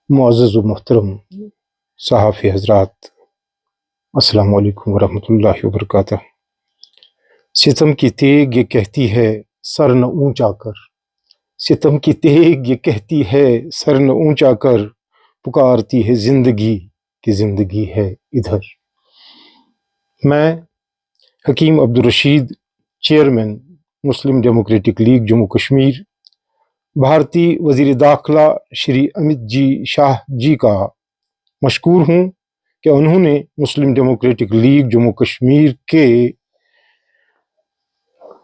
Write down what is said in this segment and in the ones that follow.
मुअज़्ज़ज़ व मोहतरम सहाफ़ी हज़रात, अस्सलामु अलैकुम व रहमतुल्लाहि व बरकातहू। सितम की तेग ये कहती है सर न ऊंचा कर, सितम की तेग ये कहती है सर न ऊंचा कर, पुकारती है जिंदगी कि जिंदगी है इधर। मैं हकीम अब्दुल रशीद, चेयरमैन मुस्लिम डेमोक्रेटिक लीग जम्मू कश्मीर, भारतीय वज़ीर दाखिला श्री अमित जी शाह जी का मशकूर हूँ कि उन्होंने मुस्लिम डेमोक्रेटिक लीग जम्मू कश्मीर के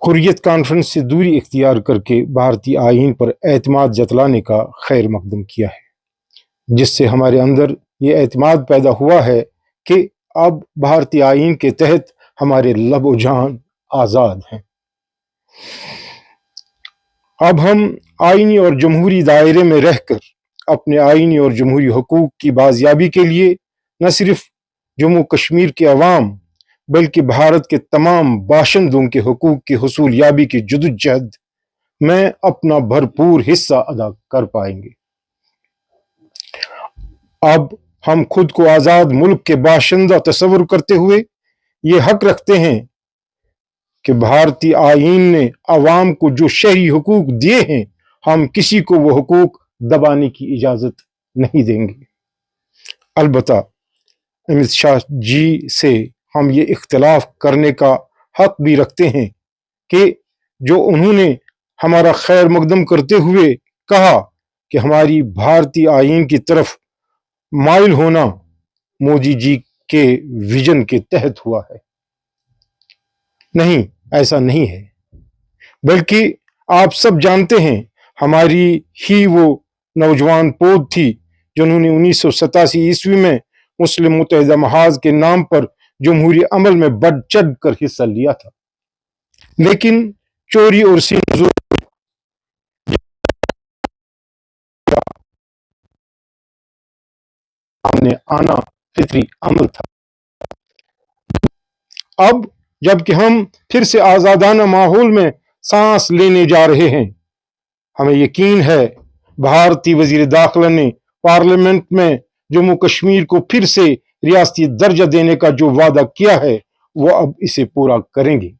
हुर्रियत कॉन्फ्रेंस से दूरी इख्तियार करके भारतीय आईन पर एतमाद जतलाने का खैर मकदम किया है, जिससे हमारे अंदर ये एतमाद पैदा हुआ है कि अब भारतीय आईन के तहत हमारे लब व जान आज़ाद हैं। अब हम आईनी और जमहूरी दायरे में रहकर अपने आईनी और जमहूरी हकूक़ की बाजियाबी के लिए न सिर्फ जम्मू कश्मीर के अवाम बल्कि भारत के तमाम बाशिंदों के हकूक़ की हुसूल याबी की जदोजहद में अपना भरपूर हिस्सा अदा कर पाएंगे। अब हम खुद को आज़ाद मुल्क के बाशिंदा तस्वुर करते हुए ये हक रखते हैं कि भारतीय आईन ने अवाम को जो शहरी हुकूक दिए हैं, हम किसी को वो हुकूक दबाने की इजाज़त नहीं देंगे। अलबत्ता अमित शाह जी से हम ये इख्तिलाफ करने का हक भी रखते हैं कि जो उन्होंने हमारा खैर मकदम करते हुए कहा कि हमारी भारतीय आईन की तरफ माइल होना मोदी जी के विजन के तहत हुआ है। नहीं, ऐसा नहीं है, बल्कि आप सब जानते हैं हमारी ही वो नौजवान पोद थी जिन्होंने 1987 ईस्वी में मुस्लिम मुत्तहिदा महाज के नाम पर जमहूरी अमल में बढ़ चढ़ कर हिस्सा लिया था, लेकिन चोरी और सीना सामने आना फितरी अमल था। अब जबकि हम फिर से आज़ादाना माहौल में सांस लेने जा रहे हैं, हमें यकीन है भारतीय वज़ीर दाखिला ने पार्लियामेंट में जम्मू कश्मीर को फिर से रियासती दर्जा देने का जो वादा किया है वो अब इसे पूरा करेंगे।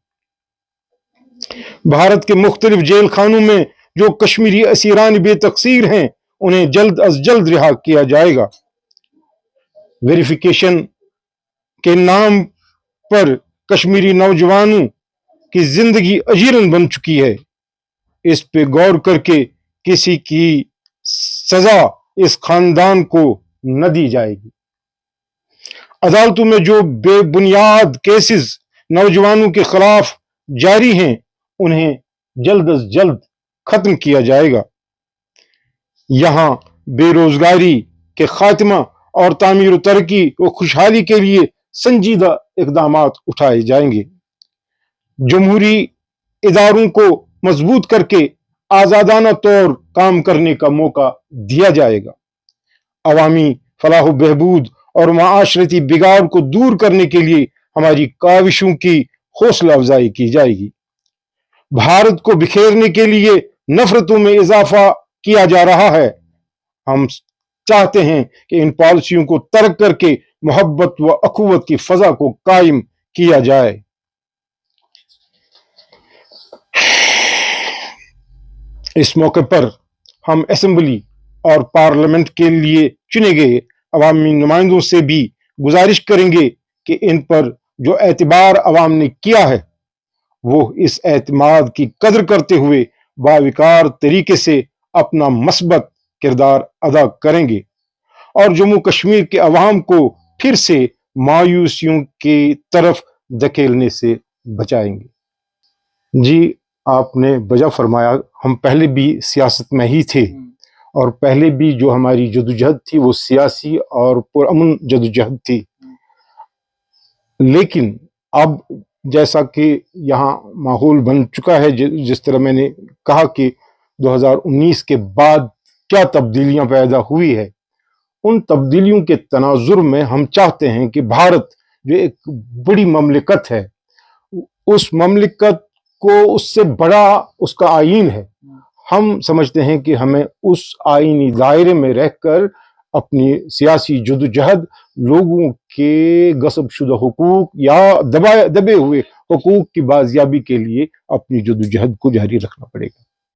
भारत के मुख्तलिफ जेल खानों में जो कश्मीरी असीरान बेतकसीर हैं उन्हें जल्द अज जल्द रिहा किया जाएगा। वेरिफिकेशन के नाम पर कश्मीरी नौजवानों की जिंदगी अजीरन बन चुकी है, इस पे गौर करके किसी की सजा इस खानदान को न दी जाएगी। अदालतों में जो बेबुनियाद केसेस नौजवानों के खिलाफ जारी हैं उन्हें जल्द अज जल्द खत्म किया जाएगा। यहाँ बेरोजगारी के खात्मा और तामीर तरक्की व खुशहाली के लिए संजीदा इकदामात उठाए जाएंगे। जमहूरी इदारों को मजबूत करके आज़ादाना तौर काम करने का मौका दिया जाएगा। अवामी फलाह बहबूद और माशरती बिगाड़ को दूर करने के लिए हमारी काविशों की हौसला अफजाई की जाएगी। भारत को बिखेरने के लिए नफरतों में इजाफा किया जा रहा है। हम चाहते हैं कि इन पॉलिसियों को तर्क करके मोहब्बत व अखुवत की फजा को कायम किया जाए। इस मौके पर हम असेंबली और पार्लियामेंट के लिए चुने गए अवामी नुमाइंदों से भी गुजारिश करेंगे कि इन पर जो एतबार अवाम ने किया है वो इस एतमाद की कदर करते हुए बाविकार तरीके से अपना मस्बत किरदार अदा करेंगे और जम्मू कश्मीर के अवाम को फिर से मायूसियों की तरफ धकेलने से बचाएंगे। जी, आपने बजा फरमाया, हम पहले भी सियासत में ही थे और पहले भी जो हमारी जदोजहद थी वो सियासी और पुरअमन जदोजहद थी, लेकिन अब जैसा कि यहाँ माहौल बन चुका है, जिस तरह मैंने कहा कि 2019 के बाद क्या तब्दीलियां पैदा हुई है, उन तब्दीलियों के तनाजुर में हम चाहते हैं कि भारत जो एक बड़ी ममलिकत है, उस ममलिकत को उससे बड़ा उसका आईन है। हम समझते हैं कि हमें उस आईनी दायरे में रहकर اپنی سیاسی جدوجہد لوگوں کے غصب شدہ حقوق یا دبے ہوئے حقوق کی بازیابی کے لیے اپنی جدوجہد کو جاری رکھنا پڑے گا۔